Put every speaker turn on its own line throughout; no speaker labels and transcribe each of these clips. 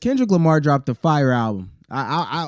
Kendrick Lamar dropped a fire album.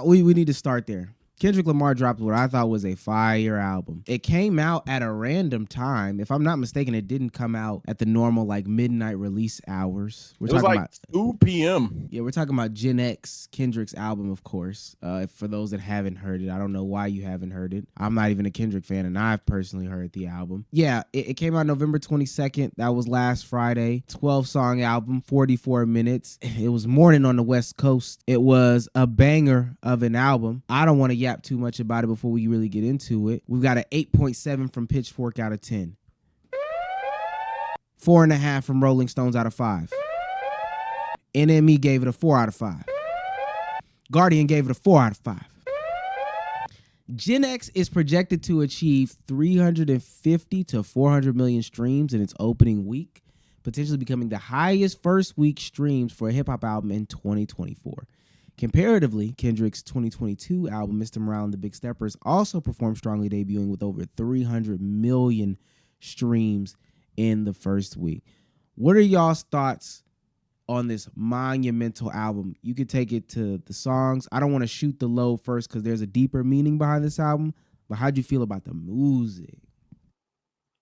We need to start there. Kendrick Lamar dropped what I thought was a fire album. It came out at a random time. If I'm not mistaken, it didn't come out at the normal like midnight release hours.
It was like 2 p.m.
Yeah, we're talking about Gen X, Kendrick's album, of course. For those that haven't heard it, I don't know why you haven't heard it. I'm not even a Kendrick fan, and I've personally heard the album. Yeah, it came out November 22nd. That was last Friday. 12-song album, 44 minutes. It was morning on the West Coast. It was a banger of an album. I don't want to yap too much about it before we really get into it. We've got an 8.7 from Pitchfork out of 10. 4.5 from Rolling Stones out of 5. NME gave it a 4 out of 5. Guardian gave it a 4 out of 5. Gen X is projected to achieve 350 to 400 million streams in its opening week, potentially becoming the highest first week streams for a hip-hop album in 2024. Comparatively, Kendrick's 2022 album, Mr. Morale and the Big Steppers, also performed strongly, debuting with over 300 million streams in the first week. What are y'all's thoughts on this monumental album? You could take it to the songs. I don't want to shoot the low first because there's a deeper meaning behind this album, but how'd you feel about the music?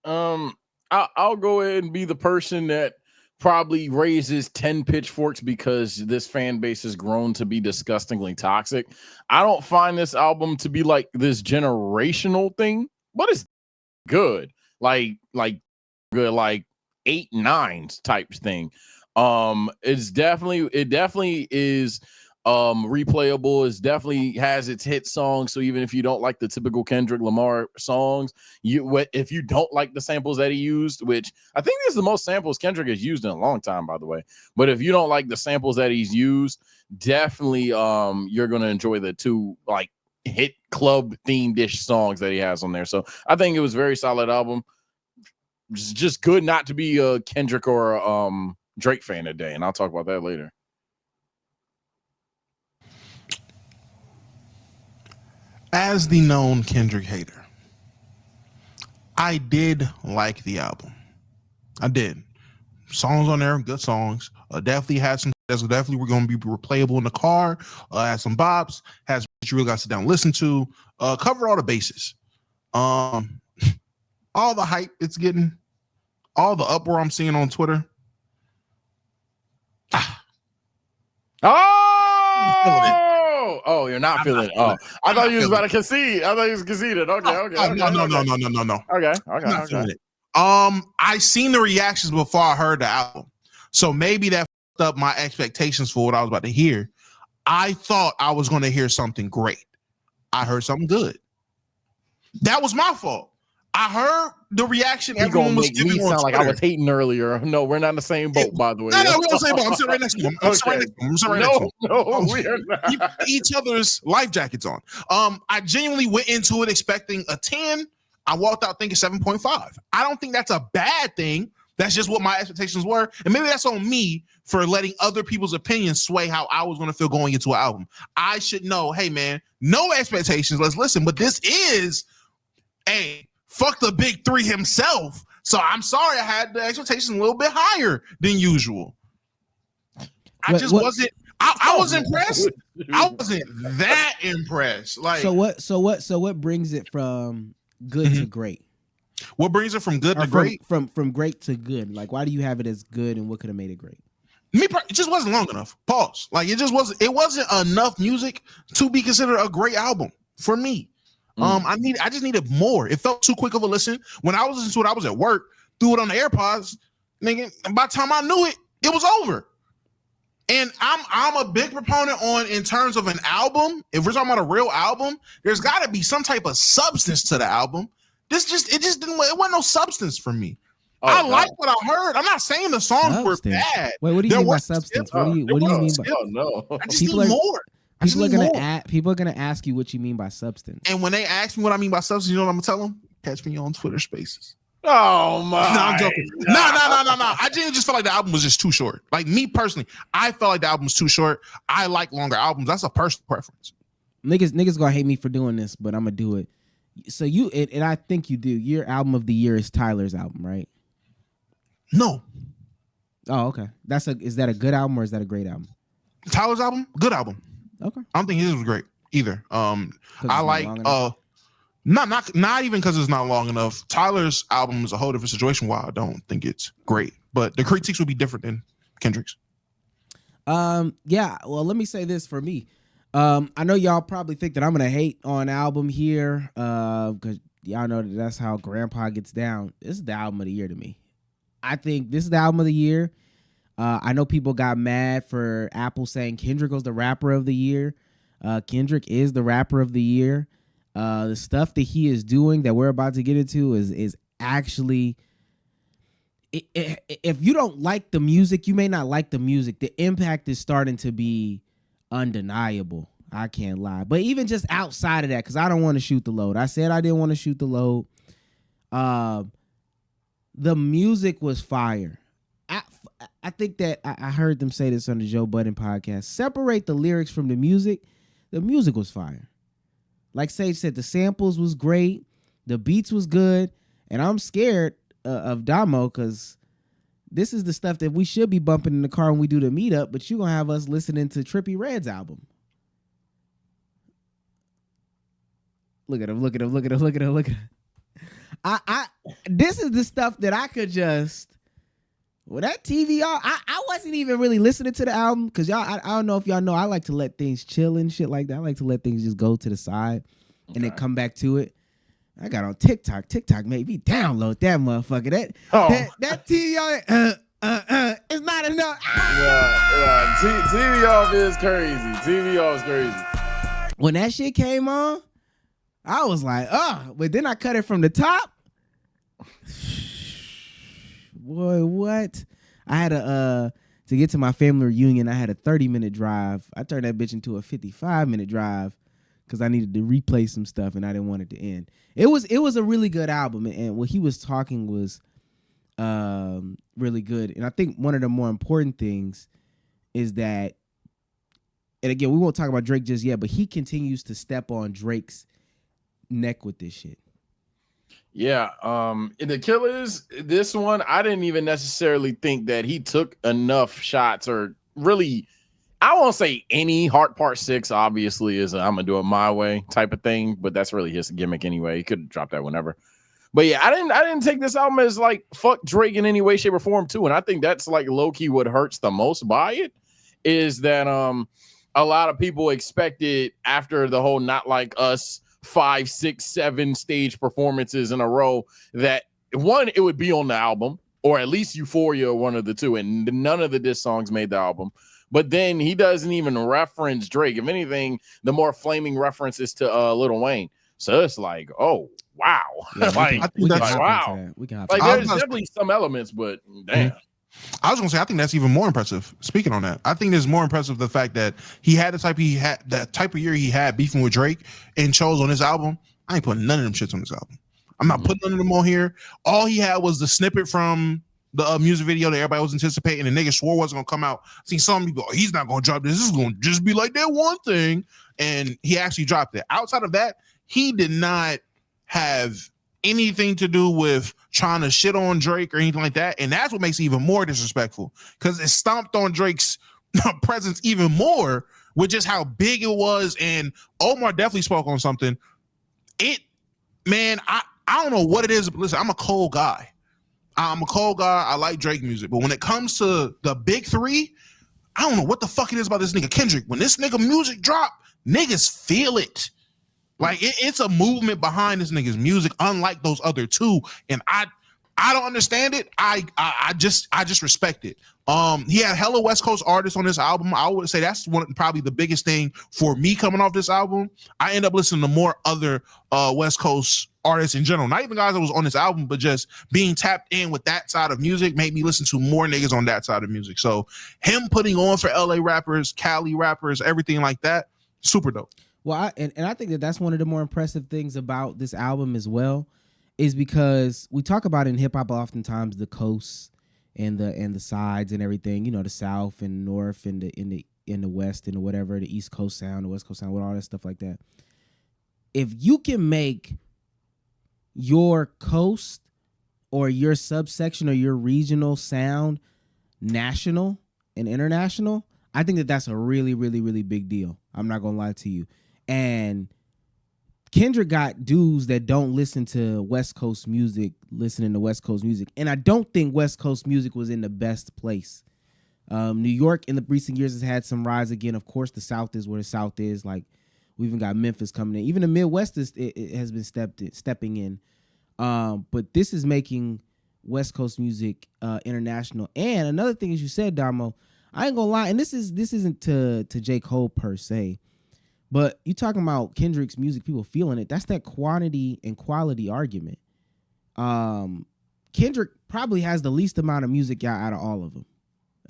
I'll go ahead and be the person that probably raises 10 pitchforks because this fan base has grown to be disgustingly toxic. I don't find this album to be like this generational thing, but it's good. Like good, like 8 9s type thing. It definitely is replayable. It definitely has its hit songs. So even if you don't like the typical Kendrick Lamar songs, if you don't like the samples that he used, which I think this is the most samples Kendrick has used in a long time, by the way. But if you don't like the samples that he's used, definitely you're gonna enjoy the 2 like hit club themed-ish songs that he has on there. So I think it was a very solid album. Just good not to be a Kendrick or a Drake fan today, and I'll talk about that later.
As the known Kendrick hater, I did like the album. I did. Songs on there, good songs. Definitely had some that's definitely were going to be replayable in the car. Had some bops. Has you really got to sit down and listen to. Cover all the bases. All the hype it's getting, all the uproar I'm seeing on Twitter.
Oh, you're not feeling it. Oh, I thought you was about to concede. I thought you was conceded. Okay.
No.
Okay.
I seen the reactions before I heard the album, so maybe that fucked up my expectations for what I was about to hear. I thought I was going to hear something great. I heard something good. That was my fault. I heard the reaction everyone was giving me.
Sound like I was hating earlier. No, we're not in the same boat, by the way.
No, we're on the same boat. I'm sitting right next to him.
No, we are not.
Keep each other's life jackets on. I genuinely went into it expecting a 10. I walked out thinking 7.5. I don't think that's a bad thing. That's just what my expectations were. And maybe that's on me for letting other people's opinions sway how I was going to feel going into an album. I should know, hey, man, no expectations. Let's listen. But this is fuck the big 3 himself. So I'm sorry I had the expectations a little bit higher than usual. I wasn't impressed. I wasn't that impressed. Like
so what brings it from good to great?
What brings it from good to great?
From great to good. Like why do you have it as good and what could have made it great?
It just wasn't long enough. Pause. Like it wasn't enough music to be considered a great album for me. I just needed more. It felt too quick of a listen. When I was listening to it, I was at work, threw it on the AirPods, nigga. And by the time I knew it, it was over. And I'm a big proponent on in terms of an album. If we're talking about a real album, there's got to be some type of substance to the album. It wasn't no substance for me. I like what I heard. I'm not saying the songs were bad.
Wait, what do you mean by substance? What do you mean by?
No, I just need more.
People are gonna ask you what you mean by substance.
And when they ask me what I mean by substance, you know what I'm gonna tell them? Catch me on Twitter Spaces.
Oh my!
No, I'm joking. No. I genuinely just felt like the album was just too short. Like me personally, I felt like the album was too short. I like longer albums. That's a personal preference.
Niggas gonna hate me for doing this, but I'm gonna do it. So and I think you do. Your album of the year is Tyler's album, right?
No.
Oh, okay. Is that a good album or is that a great album?
Tyler's album, good album.
Okay.
I don't think his was great either. I like not even because it's not long enough. Tyler's album is a whole different situation. Why I don't think it's great, but the critiques would be different than Kendrick's.
Yeah. Well, let me say this for me. I know y'all probably think that I'm gonna hate on album here, because y'all know that's how Grandpa gets down. This is the album of the year to me. I think this is the album of the year. I know people got mad for Apple saying Kendrick was the rapper of the year. Kendrick is the rapper of the year. The stuff that he is doing that we're about to get into is actually, if you don't like the music, you may not like the music. The impact is starting to be undeniable. I can't lie. But even just outside of that, because I don't want to shoot the load. I said I didn't want to shoot the load. The music was fire. I think that I heard them say this on the Joe Budden podcast. Separate the lyrics from the music. The music was fire. Like Sage said, the samples was great. The beats was good. And I'm scared of Damo because this is the stuff that we should be bumping in the car when we do the meetup, but you're going to have us listening to Trippie Redd's album. Look at him, look at him, look at him, look at him, look at him. This is the stuff that I could just, well, that TVR, I wasn't even really listening to the album because y'all, I don't know if y'all know, I like to let things chill and shit like that. I like to let things just go to the side and then come back to it. I got on TikTok. TikTok made me download that motherfucker. That TVR, it's not enough.
Yeah. TV off is crazy. TV off is crazy.
When that shit came on, I was like, but then I cut it from the top. Boy, what? I had to get to my family reunion, I had a 30-minute drive. I turned that bitch into a 55-minute drive because I needed to replay some stuff and I didn't want it to end. It was a really good album, and what he was talking was really good. And I think one of the more important things is that, and again, we won't talk about Drake just yet, but he continues to step on Drake's neck with this shit.
Yeah, the Killers, this one, I didn't even necessarily think that he took enough shots, or really, I won't say any. Heart Part 6 obviously is I'm gonna do it my way type of thing, but that's really his gimmick anyway. He could drop that whenever. But yeah, I didn't take this album as like fuck Drake in any way, shape, or form too. And I think that's like low-key what hurts the most by it is that a lot of people expected after the whole Not Like Us 5, 6, 7 stage performances in a row that one, it would be on the album, or at least Euphoria, one of the two, and none of the diss songs made the album. But then he doesn't even reference Drake. If anything, the more flaming references to Lil Wayne. So it's like, oh wow,
Yeah,
wow.
We can hop
like
into
there's definitely some elements, but damn.
I was gonna say, I think that's even more impressive. Speaking on that, I think it's more impressive the fact that he had that type of year he had beefing with Drake and chose on his album. I ain't putting none of them shits on this album. I'm not putting none of them on here. All he had was the snippet from the music video that everybody was anticipating, and the nigga swore wasn't gonna come out. I seen some people, he's not gonna drop this. This is gonna just be like that one thing, and he actually dropped it. Outside of that, he did not have anything to do with trying to shit on Drake or anything like that. And that's what makes it even more disrespectful because it stomped on Drake's presence even more with just how big it was. And Omar definitely spoke on something. Man, I don't know what it is. But listen, I'm a cold guy. I like Drake music. But when it comes to the big three, I don't know what the fuck it is about this nigga Kendrick. When this nigga music drop, niggas feel it. Like it's a movement behind this nigga's music, unlike those other two, and I don't understand it. I just respect it. He had hella West Coast artists on this album. I would say that's probably the biggest thing for me coming off this album. I end up listening to more other West Coast artists in general, not even guys that was on this album, but just being tapped in with that side of music made me listen to more niggas on that side of music. So him putting on for LA rappers, Cali rappers, everything like that, super dope.
Well, I think that's one of the more impressive things about this album as well, is because we talk about in hip hop oftentimes the coasts and the sides and everything, you know, the South and North and in the West and whatever, the East Coast sound, the West Coast sound, with all that stuff like that. If you can make your coast or your subsection or your regional sound national and international, I think that that's a really, really, really big deal. I'm not gonna lie to you. And Kendrick got dudes that don't listen to West Coast music, listening to West Coast music. And I don't think West Coast music was in the best place. New York in the recent years has had some rise again. Of course, the South is where the South is. Like, we even got Memphis coming in. Even the Midwest it has been stepping in. But this is making West Coast music international. And another thing, as you said, Damo, I ain't gonna lie, and this isn't to J. Cole per se. But you talking about Kendrick's music, people feeling it. That's that quantity and quality argument. Kendrick probably has the least amount of music out of all of them.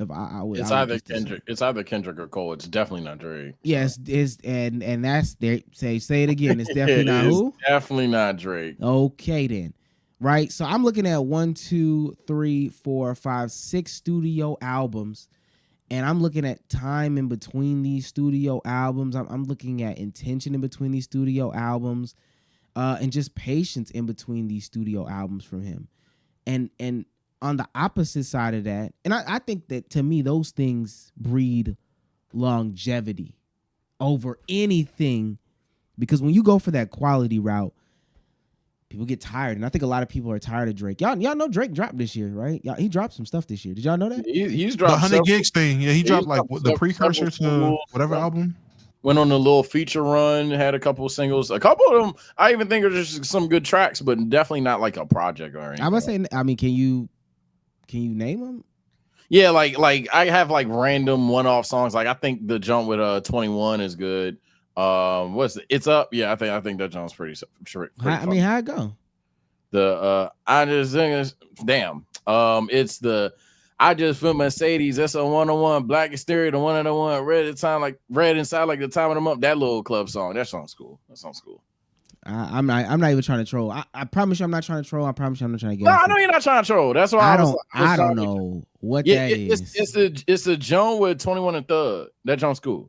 If I would,
it's either Kendrick. It's either Kendrick or Cole. It's definitely not Drake.
Yes, and that's there. Say it again. It's definitely not who?
Definitely not Drake.
Okay then, right? So I'm looking at 1, 2, 3, 4, 5, 6 studio albums. And I'm looking at time in between these studio albums. I'm looking at intention in between these studio albums, and just patience in between these studio albums from him. And on the opposite side of that, and I think that to me those things breed longevity over anything, because when you go for that quality route, people get tired, and I think a lot of people are tired of Drake. Y'all know Drake dropped this year, right? He dropped some stuff this year. Did y'all know that?
He's dropped
the 100 gigs thing. Yeah, he dropped like the precursor to whatever album.
Went on a little feature run, had a couple of singles. A couple of them, I even think are just some good tracks, but definitely not like a project or anything.
I must say, I mean, can you name them?
Yeah, like I have like random one-off songs. Like I think the jump with 21 is good. What's it? It's Up? Yeah, I think that jump's pretty
I mean, how it go?
The I just think damn. It's the I just feel Mercedes. That's a 101 black exterior, the 101 red inside like the time of the month. That little club song. That song's cool.
I'm not even trying to troll. I promise you, I'm not trying to troll. I promise you, I'm not trying to get.
No, I know you're not trying to troll. That's why
I don't know what that is.
It's a Joan with 21 and Thug. That Joan's cool.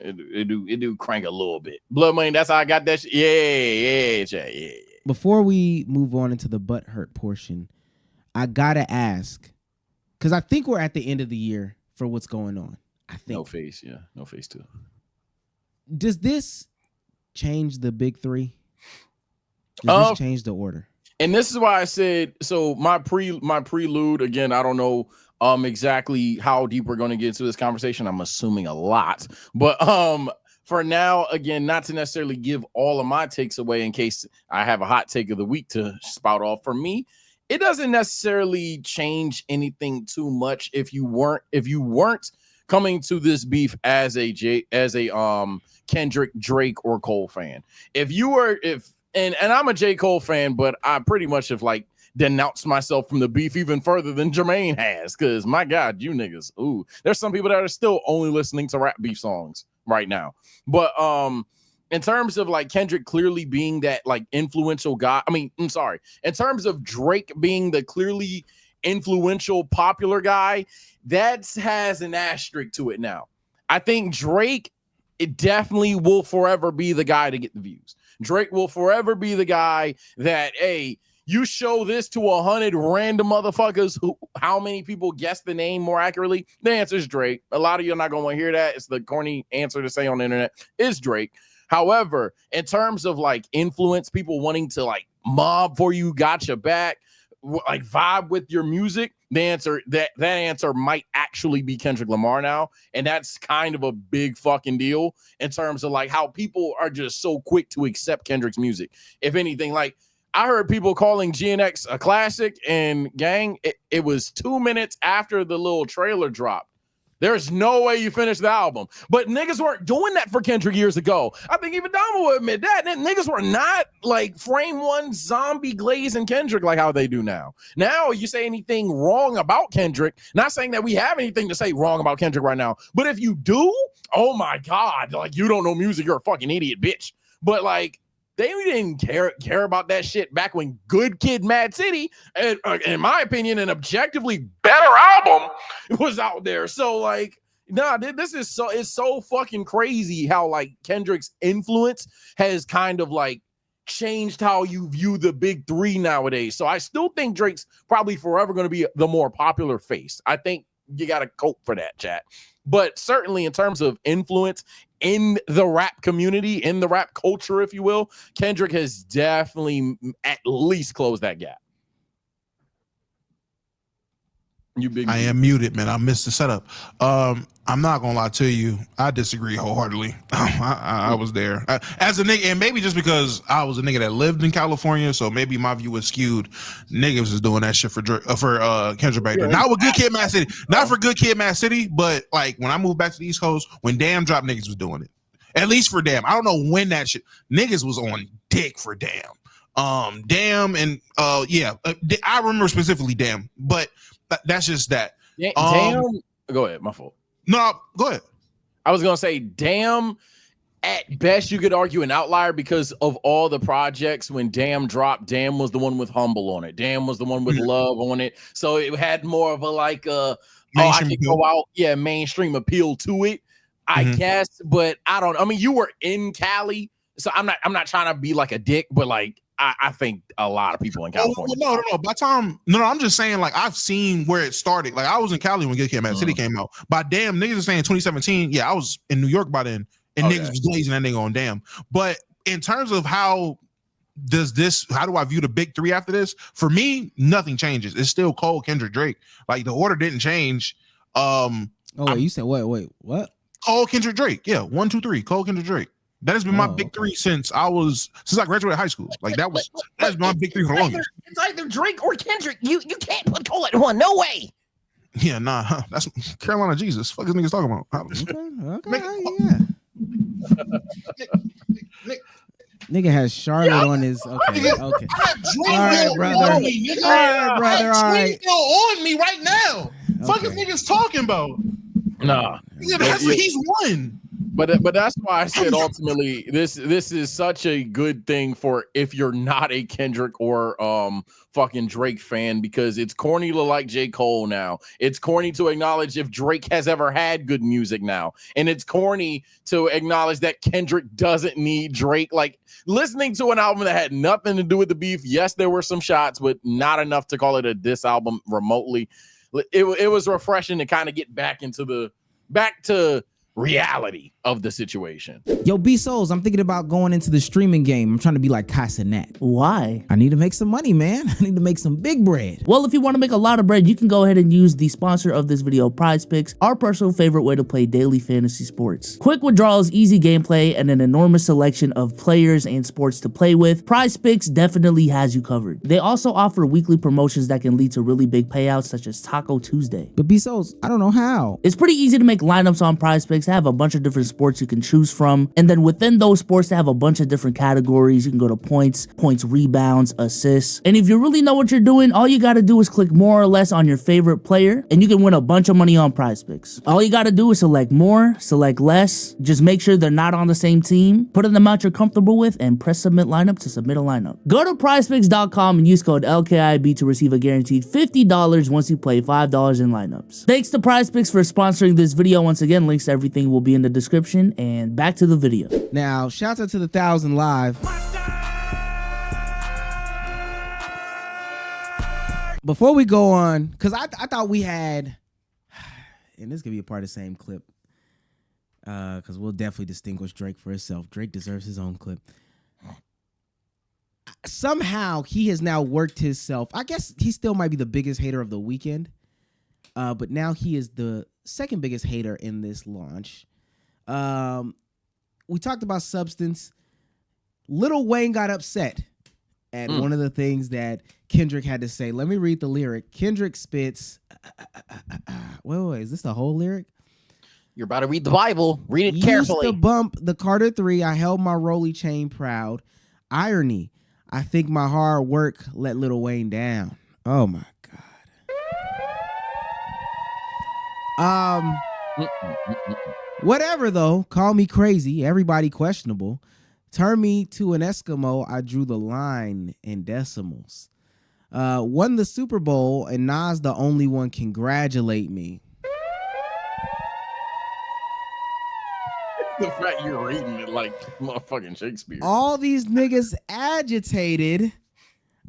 It do crank a little bit. Blood Money. That's how I got that. Yeah.
Before we move on into the butt hurt portion, I gotta ask, because I think we're at the end of the year for what's going on. I think
No Face too.
Does this change the big three? Does this change the order?
And this is why I said so. My prelude again. I don't know exactly how deep we're going to get into this conversation. I'm assuming a lot, but for now, again, not to necessarily give all of my takes away in case I have a hot take of the week to spout off. For me, it doesn't necessarily change anything too much if you weren't coming to this beef as a Kendrick, Drake, or Cole fan. And I'm a J. Cole fan, but I pretty much have like denounced myself from the beef even further than Jermaine has, because my God, you niggas, ooh, there's some people that are still only listening to rap beef songs right now. But in terms of like Kendrick clearly being that like influential guy, in terms of Drake being the clearly influential popular guy, that has an asterisk to it now. I think Drake, it definitely will forever be the guy to get the views. Drake will forever be the guy that, hey, you show this to 100 random motherfuckers who, how many people guess the name more accurately? The answer is Drake. A lot of you are not going to want to hear that. It's the corny answer to say on the internet is Drake. However, in terms of like influence, people wanting to like mob for you, got your back, like vibe with your music, the answer that answer might actually be Kendrick Lamar now, and that's kind of a big fucking deal in terms of like how people are just so quick to accept Kendrick's music. If anything, like I heard people calling GNX a classic, and gang, it was 2 minutes after the little trailer dropped. There's no way you finish the album. But niggas weren't doing that for Kendrick years ago. I think even Dama will admit that. Niggas were not like frame one zombie glazing Kendrick like how they do now. Now you say anything wrong about Kendrick, not saying that we have anything to say wrong about Kendrick right now, but if you do, oh my God, like you don't know music, you're a fucking idiot, bitch. But like, they didn't care about that shit back when Good Kid, Mad City, and in my opinion, an objectively better album was out there. So like, nah, this is it's so fucking crazy how like Kendrick's influence has kind of like changed how you view the big three nowadays. So I still think Drake's probably forever going to be the more popular face. I think you got to cope for that, chat. But certainly in terms of influence in the rap community, in the rap culture, if you will, Kendrick has definitely at least closed that gap.
I am muted, man. I missed the setup. I'm not gonna lie to you. I disagree wholeheartedly. I was there as a nigga, and maybe just because I was a nigga that lived in California, so maybe my view was skewed. Niggas is doing that shit for Kendrick back there. Not with Good Kid, Mad City. Not for Good Kid, Mad City, but like when I moved back to the East Coast, when Damn dropped, niggas was doing it. At least for Damn. I don't know when that shit. Niggas was on dick for Damn. Damn, and I remember specifically Damn, but. That's just that.
Damn. Go ahead. My fault.
No, go ahead.
I was gonna say, Damn. At best, you could argue an outlier because of all the projects. When Damn dropped, Damn was the one with Humble on it. Damn was the one with Love on it. So it had more of a I could go out, mainstream appeal to it, I guess. But I don't. I mean, you were in Cali, so I'm not trying to be like a dick, but like. I think a lot of people in California.
No. By time, I'm just saying, like, I've seen where it started. Like, I was in Cali when Good Kid, Mad City came out. By Damn, niggas are saying 2017. Yeah, I was in New York by then, and niggas was blazing that nigga on Damn. But in terms of how do I view the big three after this? For me, nothing changes. It's still Cole, Kendrick, Drake. Like, the order didn't change.
You said wait, what?
Cole, Kendrick, Drake. Yeah, 1, 2, 3. Cole, Kendrick, Drake. That has been my big three since I graduated high school. Like that's been my big three for the longest.
It's either Drake or Kendrick. You can't put Cole at one. No way.
Yeah, nah. That's Carolina Jesus. Fuck is niggas talking about?
Nigga has Charlotte on his. Okay. All right, brother. All right.
On me right now. Fuck is niggas talking about?
Nah.
He's won.
But that's why I said ultimately this is such a good thing for if you're not a Kendrick or fucking Drake fan, because it's corny to like J. Cole now. It's corny to acknowledge if Drake has ever had good music now. And it's corny to acknowledge that Kendrick doesn't need Drake. Like listening to an album that had nothing to do with the beef. Yes, there were some shots, but not enough to call it a diss album remotely. It was refreshing to kind of get back to reality of the situation.
Yo, B Souls, I'm thinking about going into the streaming game. I'm trying to be like Casanet.
Why?
I need to make some money, man. I need to make some big bread.
Well, if you want to make a lot of bread, you can go ahead and use the sponsor of this video, Prize Picks, our personal favorite way to play daily fantasy sports. Quick withdrawals, easy gameplay, and an enormous selection of players and sports to play with. Prize Picks definitely has you covered. They also offer weekly promotions that can lead to really big payouts, such as Taco Tuesday.
But B Souls, I don't know how.
It's pretty easy to make lineups on Prize Picks. They have a bunch of different sports you can choose from, and then within those sports they have a bunch of different categories. You can go to points, rebounds, assists, and if you really know what you're doing, all you got to do is click more or less on your favorite player and you can win a bunch of money on Prize Picks. All you got to do is select more, select less, just make sure they're not on the same team, put in the amount you're comfortable with, and press submit lineup to submit a lineup. Go to prizepicks.com and use code LKIB to receive a guaranteed $50 once you play $5 in lineups. Thanks to Prize Picks for sponsoring this video. Once again, links to everything will be in the description, and back to the video.
Now, shouts out to the 1,000 live. Before we go on, because I thought we had, and this could be a part of the same clip, because we'll definitely distinguish Drake for himself. Drake deserves his own clip. Somehow he has now worked himself. I guess he still might be the biggest hater of the weekend, but now he is the second biggest hater in this launch. We talked about substance. Lil Wayne got upset at one of the things that Kendrick had to say. Let me read the lyric. Kendrick spits. Wait, is this the whole lyric?
You're about to read the Bible. Read it carefully.
Used to bump the Carter 3. I held my Rolly chain proud. Irony. I think my hard work let Lil Wayne down. Oh my God. Whatever though, call me crazy, everybody questionable. Turn me to an Eskimo, I drew the line in decimals. Won the Super Bowl and Nas the only one congratulate me.
The fact you're reading it like motherfucking Shakespeare.
All these niggas agitated.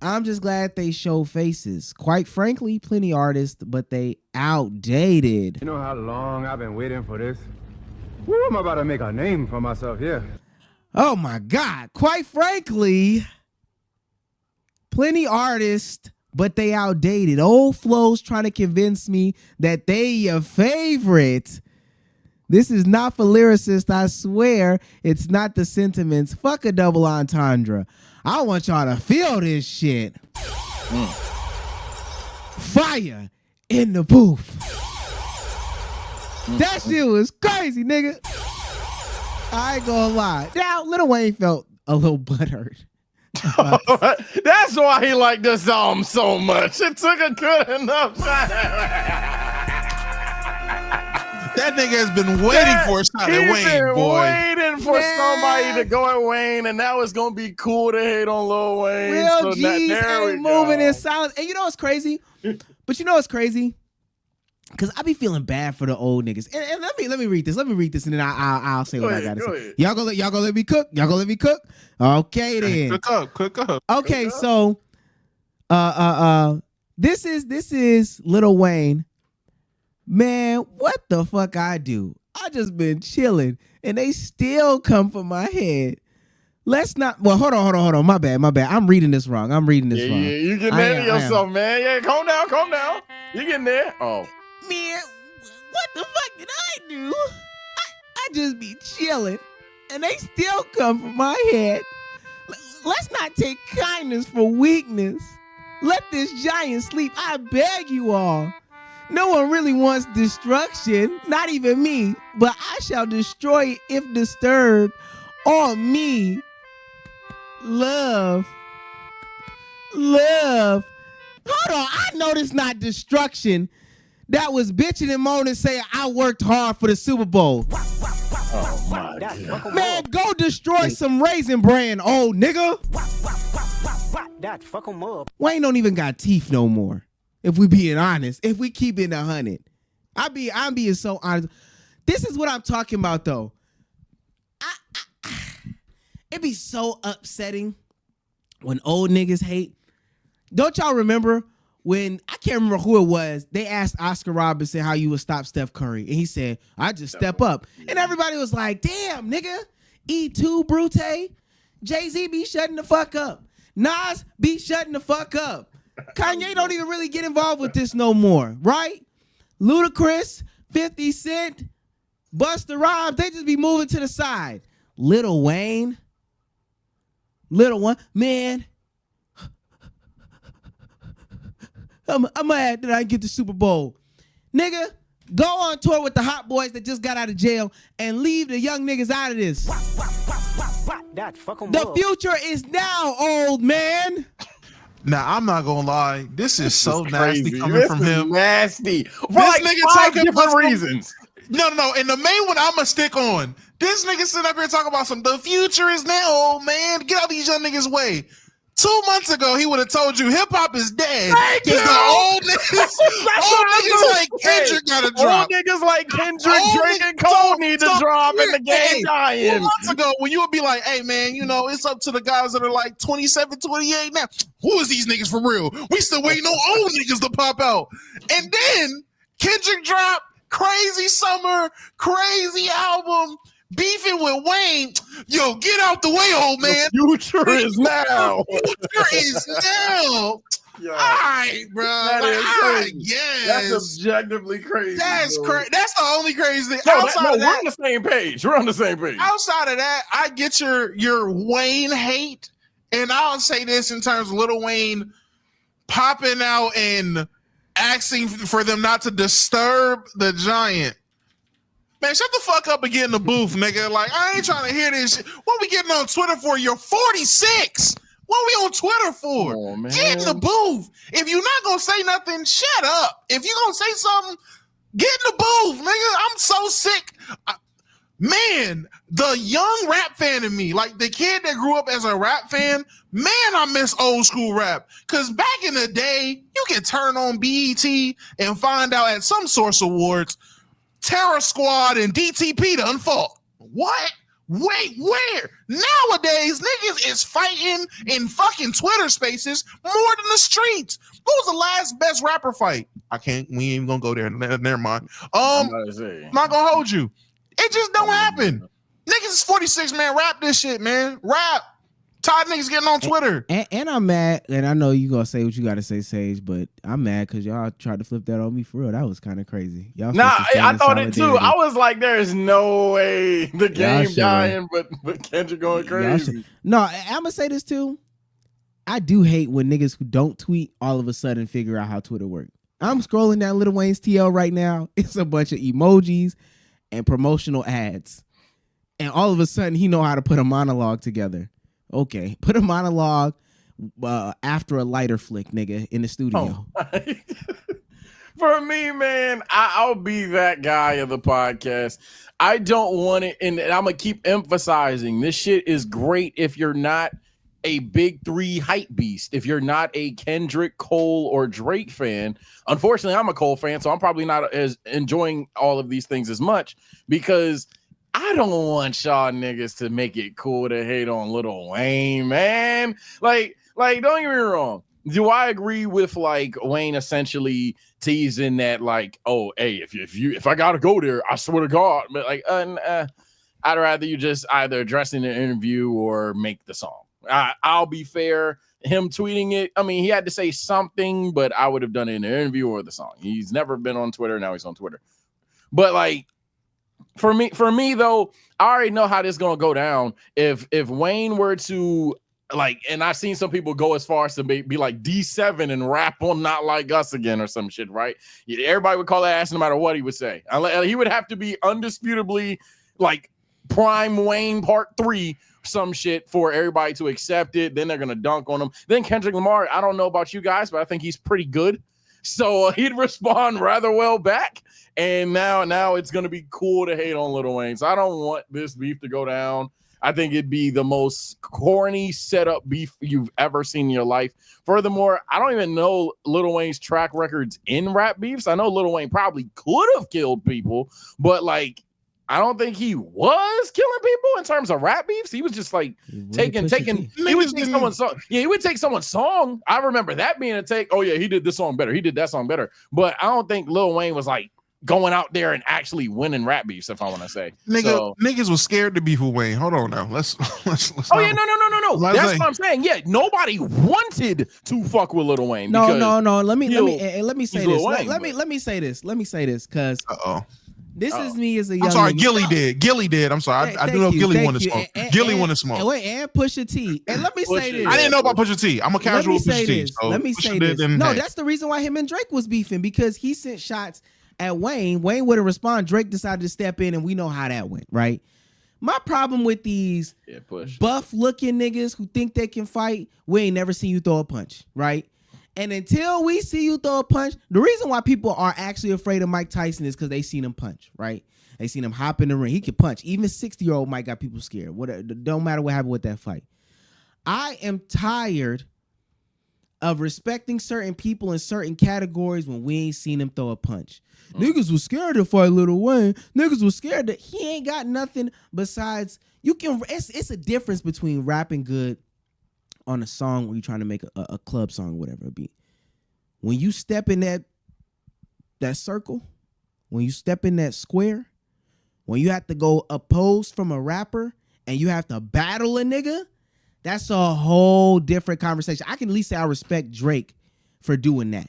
I'm just glad they show faces. Quite frankly, plenty artists, but they outdated.
You know how long I've been waiting for this? Woo, I'm about to make a name for myself here.
Oh my God. Quite frankly, plenty artists, but they outdated. Old flows trying to convince me that they your favorite. This is not for lyricists, I swear. It's not the sentiments. Fuck a double entendre. I want y'all to feel this shit. Fire in the booth. That shit was crazy, nigga. I ain't gonna lie. Now, Lil Wayne felt a little butthurt.
That's why he liked this album so much. It took a good enough time.
That nigga has been waiting for a shot at Wayne, boy.
Waiting for somebody to go at Wayne, and now it's gonna be cool to hate on Lil Wayne.
Real G's ain't moving in silence. And you know what's crazy? But you know what's crazy? Because I be feeling bad for the old niggas. And let me read this. Let me read this, and then I'll say what I gotta say. Y'all gonna let me cook? Y'all gonna let me cook? Okay then.
Cook up.
Okay, so this is Lil Wayne. Man, what the fuck I do? I just been chilling, and they still come for my head. Let's not. Well, hold on. My bad. I'm reading this wrong. Yeah,
you getting there to yourself, man. Yeah, calm down. You getting there? Oh.
Man, what the fuck did I do? I just be chilling, and they still come for my head. Let's not take kindness for weakness. Let this giant sleep. I beg you all. No one really wants destruction, not even me, but I shall destroy it if disturbed. On me. Love. Hold on, I know this not destruction. That was bitching and moaning saying I worked hard for the Super Bowl.
Oh my God.
Man, go destroy some Raisin Bran, old nigga. Wayne don't even got teeth no more. If we being honest, if we keep it 100, I'm being so honest. This is what I'm talking about though. It be so upsetting when old niggas hate. Don't y'all remember when, I can't remember who it was, they asked Oscar Robertson how you would stop Steph Curry. And he said, I just step up. And everybody was like, damn, nigga. E2, Brute, Jay-Z be shutting the fuck up. Nas be shutting the fuck up. Kanye don't even really get involved with this no more, right? Ludacris, 50 Cent, Busta Rhymes, they just be moving to the side. Lil Wayne, man, I'm mad that I didn't get the Super Bowl. Nigga, go on tour with the hot boys that just got out of jail and leave the young niggas out of this. The future is now, old man.
Now, I'm not gonna lie. This is so nasty coming from him.
Nasty. For
This
like
nigga
5
talking
different
about
reasons.
No. And the main one I'ma stick on. This nigga sitting up here talking about the future is now, old man. Get out these young niggas' way. 2 months ago, he would have told you hip hop is dead. Because the old niggas like Kendrick got to drop.
Old niggas like Kendrick, Drake, and Cole need to drop in the game dying.
2 months ago, when you would be like, hey, man, you know, it's up to the guys that are like 27, 28 now. Who is these niggas for real? We still waiting on old niggas to pop out. And then Kendrick dropped Crazy Summer, crazy album, beefing with Wayne. Yo, get out the way, old man.
The future is now.
The future is now.
Yo,
all right, bro.
That is crazy.
Yes.
That's objectively crazy.
That's crazy. That's the only crazy thing.
No,
outside of that,
we're on the same page. We're on the same page.
Outside of that, I get your Wayne hate. And I'll say this in terms of Lil Wayne popping out and asking for them not to disturb the giant. Man, shut the fuck up and get in the booth, nigga. Like, I ain't trying to hear this shit. What we getting on Twitter for? You're 46. What we on Twitter for?
Oh, man.
Get in the booth. If you're not going to say nothing, shut up. If you're going to say something, get in the booth, nigga. I'm so sick. Man, the young rap fan in me, like the kid that grew up as a rap fan, man, I miss old school rap. Because back in the day, you could turn on BET and find out at some Source Awards, Terror Squad and DTP done fought. What? Wait, where? Nowadays, niggas is fighting in fucking Twitter spaces more than the streets. What was the last best rapper fight? I can't. We ain't even gonna go there. Never mind.
I'm about to say.
Not gonna hold you. It just don't happen. Niggas is 46, man. Rap this shit, man. Rap. Tired niggas getting on Twitter.
And I'm mad, and I know you gonna say what you gotta say, Sage, but I'm mad because y'all tried to flip that on me for real. That was kind of crazy. Y'all
Nah,
supposed to stand
I
in
thought it too.
solidarity.
I was like, there's no way the game
should've.
dying, but Kendrick going crazy.
No, I'm gonna say this too. I do hate when niggas who don't tweet all of a sudden figure out how Twitter works. I'm scrolling down Lil Wayne's TL right now. It's a bunch of emojis and promotional ads. And all of a sudden, he know how to put a monologue together. Okay, put a monologue after a lighter flick, nigga, in the studio.
Oh. For me, man, I'll be that guy of the podcast. I don't want it, and I'm going to keep emphasizing, this shit is great if you're not a big three hype beast. If you're not a Kendrick, Cole, or Drake fan. Unfortunately, I'm a Cole fan, so I'm probably not as enjoying all of these things as much because I don't want y'all niggas to make it cool to hate on Lil Wayne, man. Like, don't get me wrong. Do I agree with like Wayne essentially teasing that like, oh, hey, if I gotta go there, I swear to God, but like, I'd rather you just either address in an interview or make the song. I'll be fair. Him tweeting it, I mean, he had to say something, but I would have done it in an interview or the song. He's never been on Twitter. Now he's on Twitter. But like, for me though, I already know how this is gonna go down. If Wayne were to like, and I've seen some people go as far as to be like D7 and rap on Not Like Us Again or some shit, right? Everybody would call that ass no matter what he would say. He would have to be undisputably like Prime Wayne Part 3, some shit for everybody to accept it. Then they're gonna dunk on him. Then Kendrick Lamar, I don't know about you guys, but I think he's pretty good. So he'd respond rather well back. And now it's going to be cool to hate on Lil Wayne. So I don't want this beef to go down. I think it'd be the most corny setup beef you've ever seen in your life. Furthermore, I don't even know Lil Wayne's track records in rap beefs. I know Lil Wayne probably could have killed people, but like, I don't think he was killing people in terms of rap beefs. He was just like taking. He would take someone's song. Yeah, he would take someone's song. I remember that being a take. Oh yeah, he did this song better. He did that song better. But I don't think Lil Wayne was like going out there and actually winning rap beefs, if I want to say.
Niggas was scared to beef with Wayne. Hold on now. Let's
oh yeah, no. That's what I'm saying. Yeah, nobody wanted to fuck with Lil Wayne.
No. Let me say this.
Wayne,
let me say this because this is me as a young.
I'm sorry,
nigga.
Gilly did. I'm sorry. I do know Gilly wanted to smoke. Gilly wanted to smoke.
And Pusha T. And let me say this.
I didn't know about Pusha T. I'm a casual Pusha T.
Let me say this. No, that's the reason why him and Drake was beefing, because he sent shots at Wayne. Wayne wouldn't respond. Drake decided to step in, and we know how that went, right? My problem with these buff-looking niggas who think they can fight, we ain't never seen you throw a punch, right? And until we see you throw a punch, the reason why people are actually afraid of Mike Tyson is because they seen him punch, right? They seen him hop in the ring. He can punch. Even 60-year-old Mike got people scared. Don't matter what happened with that fight. I am tired of respecting certain people in certain categories when we ain't seen him throw a punch. Niggas was scared to fight Lil Wayne. Niggas was scared that he ain't got nothing besides you can. It's a difference between rapping good on a song where you're trying to make a club song, whatever it be. When you step in that circle, when you step in that square, when you have to go oppose from a rapper and you have to battle a nigga, that's a whole different conversation. I can at least say I respect Drake for doing that.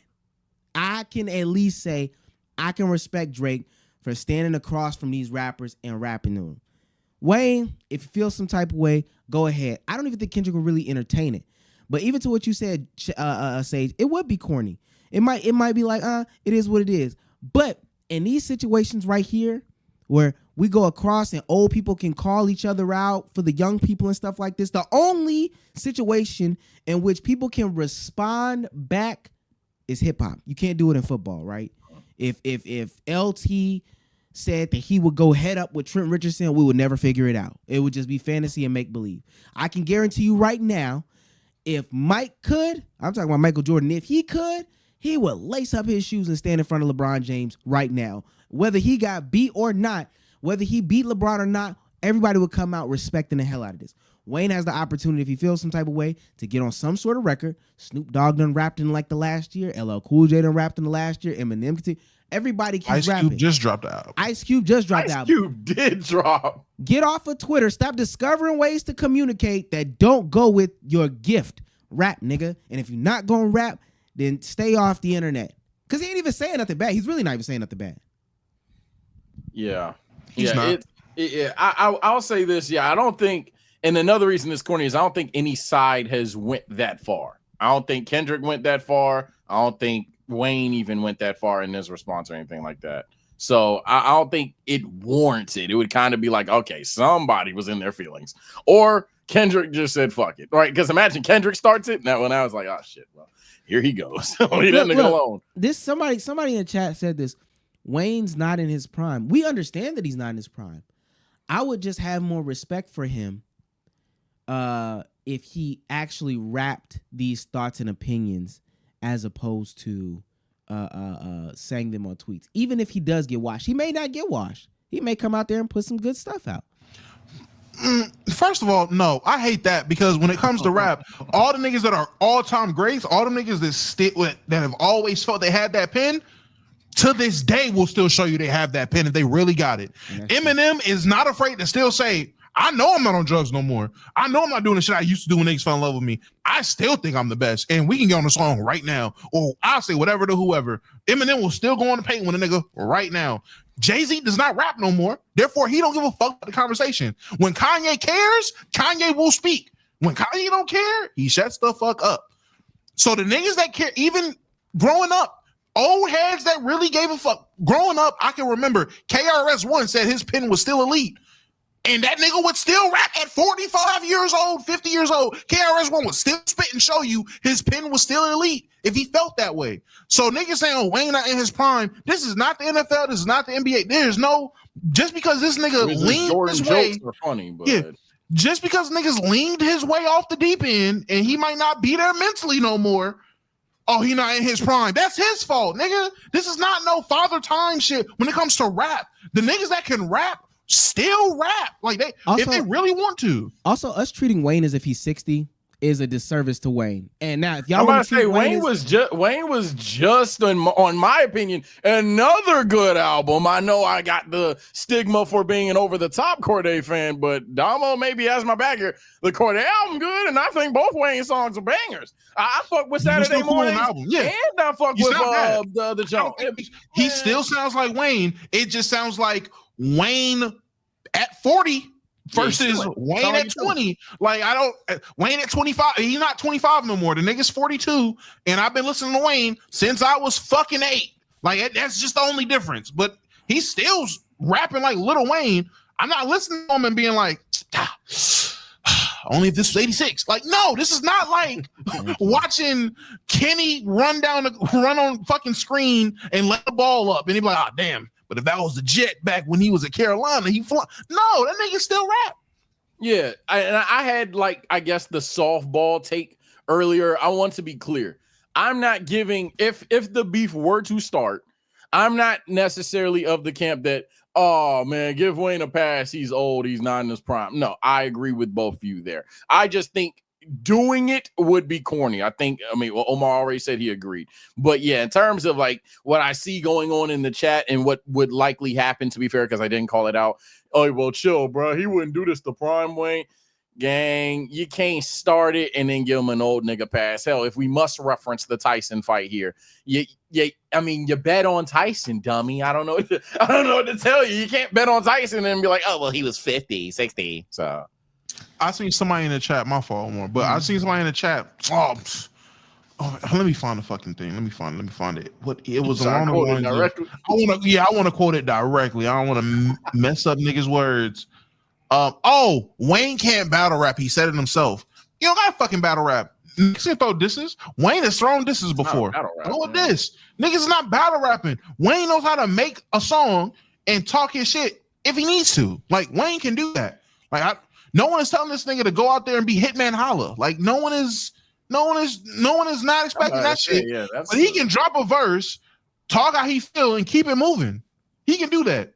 I can at least say I can respect Drake for standing across from these rappers and rapping to them. Wayne, if you feel some type of way, go ahead. I don't even think Kendrick will really entertain it. But even to what you said, Sage, it would be corny. It might be like, it is what it is. But in these situations right here, where we go across and old people can call each other out for the young people and stuff like this, the only situation in which people can respond back is hip hop. You can't do it in football, right? If LT said that he would go head up with Trent Richardson, we would never figure it out. It would just be fantasy and make believe. I can guarantee you right now, if Mike could, I'm talking about Michael Jordan, if he could, he would lace up his shoes and stand in front of LeBron James right now. Whether he got beat or not, whether he beat LeBron or not, everybody would come out respecting the hell out of this. Wayne has the opportunity, if he feels some type of way, to get on some sort of record. Snoop Dogg done rapped in like the last year. LL Cool J done rapped in the last year. Eminem continue. Everybody keeps rapping.
Ice Cube just dropped the album.
Ice Cube just dropped the album.
Ice Cube did drop.
Get off of Twitter. Stop discovering ways to communicate that don't go with your gift. Rap, nigga. And if you're not going to rap, then stay off the internet. Because he ain't even saying nothing bad. He's really not even saying nothing bad.
Yeah.
He's not.
I'll say this. Yeah, I don't think, and another reason this corny is I don't think any side has went that far. I don't think Kendrick went that far. I don't think Wayne even went that far in his response or anything like that. So I don't think it warrants it. It would kind of be like, okay, somebody was in their feelings. Or Kendrick just said, fuck it. Right? Because imagine Kendrick starts it. Now, when I was like, oh, shit, well, here he goes. Leave that nigga alone.
This somebody in the chat said this. Wayne's not in his prime. We understand that he's not in his prime. I would just have more respect for him if he actually rapped these thoughts and opinions as opposed to saying them on tweets. Even if he does get washed, he may not get washed. He may come out there and put some good stuff out.
First of all, no, I hate that because when it comes to rap, all the niggas that are all-time greats, all the niggas that stick with that have always felt they had that pen, to this day will still show you they have that pen if they really got it. Eminem is not afraid to still say, I know I'm not on drugs no more. I know I'm not doing the shit I used to do when niggas fell in love with me. I still think I'm the best. And we can get on the song right now. Or I'll say whatever to whoever. Eminem will still go on the paint with a nigga right now. Jay-Z does not rap no more. Therefore, he don't give a fuck about the conversation. When Kanye cares, Kanye will speak. When Kanye don't care, he shuts the fuck up. So the niggas that care, even growing up, old heads that really gave a fuck. Growing up, I can remember KRS-One said his pen was still elite. And that nigga would still rap at 45 years old, 50 years old. KRS-One would still spit and show you his pen was still elite if he felt that way. So niggas saying, oh, Wayne not in his prime. This is not the NFL. This is not the NBA. There's no, just because this nigga leaned his way.
Funny, but
yeah, just because niggas leaned his way off the deep end and he might not be there mentally no more. Oh, he not in his prime. That's his fault, nigga. This is not no father time shit when it comes to rap. The niggas that can rap still rap. Like they also, if they really want to.
Also, us treating Wayne as if he's 60 is a disservice to Wayne. And now if y'all
I'm
want
to say Wayne was just on my opinion, another good album. I know I got the stigma for being an over the top Cordae fan, but Damo maybe has my back here. The Cordae album good, and I think both Wayne songs are bangers. I fuck with Saturday Morning album, yeah, and I fuck with the Jones.
He still sounds like Wayne. It just sounds like Wayne at 40 versus Wayne at 20. Like I don't Wayne at 25. He's not 25 no more. The nigga's 42, and I've been listening to Wayne since I was fucking 8. Like that's just the only difference. But he's still rapping like Lil Wayne. I'm not listening to him and being like, only if this was 86. Like, no, this is not like watching Kenny run on fucking screen and let the ball up, and he'd be like, oh damn. But if that was the Jet back when he was at Carolina, he fly. No, that nigga still rap.
Yeah, I had like, I guess the softball take earlier. I want to be clear. I'm not giving, if the beef were to start, I'm not necessarily of the camp that, oh man, give Wayne a pass. He's old. He's not in his prime. No, I agree with both of you there. I just think doing it would be corny. Well, Omar already said he agreed. But yeah, in terms of like what I see going on in the chat and what would likely happen, to be fair, because I didn't call it out. Oh, well, chill, bro. He wouldn't do this to prime Wayne. Gang, you can't start it and then give him an old nigga pass. Hell, if we must reference the Tyson fight here, you bet on Tyson, dummy. I don't know what to tell you. You can't bet on Tyson and be like, oh, well, he was 50, 60. So
I seen somebody in the chat, my fault more, but I seen somebody in the chat. Oh, let me find the fucking thing. Let me find it. What it was along the lines of, I want to quote it directly. I don't want to mess up niggas' words. Wayne can't battle rap. He said it himself. You don't got fucking battle rap. Niggas can throw disses. Wayne has thrown disses before. Go with this. Niggas is not battle rapping. Wayne knows how to make a song and talk his shit if he needs to. Like Wayne can do that. Like no one is telling this nigga to go out there and be Hitman Holla. Like no one is not expecting that shit. Yeah, but he can drop a verse, talk how he feel, and keep it moving. He can do that.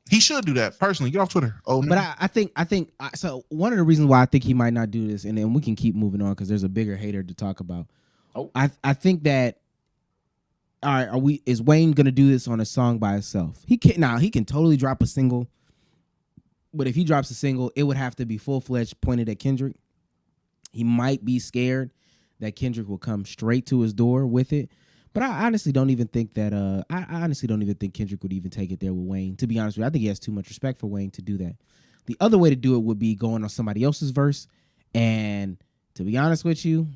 He should do that personally. Get off Twitter. Oh,
But I think so. One of the reasons why I think he might not do this, and then we can keep moving on because there's a bigger hater to talk about.
Oh.
I think that. All right, is Wayne gonna do this on a song by himself? He can totally drop a single, but if he drops a single, it would have to be full-fledged pointed at Kendrick. He might be scared that Kendrick will come straight to his door with it. But I honestly don't even think that. I honestly don't even think Kendrick would even take it there with Wayne. To be honest with you, I think he has too much respect for Wayne to do that. The other way to do it would be going on somebody else's verse. And to be honest with you,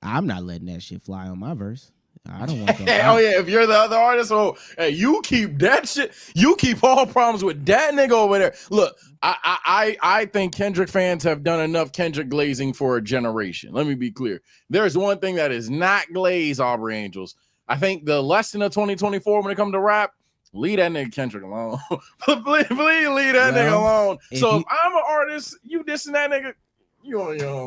I'm not letting that shit fly on my verse. I don't want that.
Oh yeah, if you're the other artist, hey, you keep that shit. You keep all problems with that nigga over there. Look, I think Kendrick fans have done enough Kendrick glazing for a generation. Let me be clear. There's one thing that is not glaze, Aubrey Angels. I think the lesson of 2024 when it comes to rap, leave that nigga Kendrick alone. please leave that nigga alone. So if I'm an artist, you dissing that nigga, you on your own.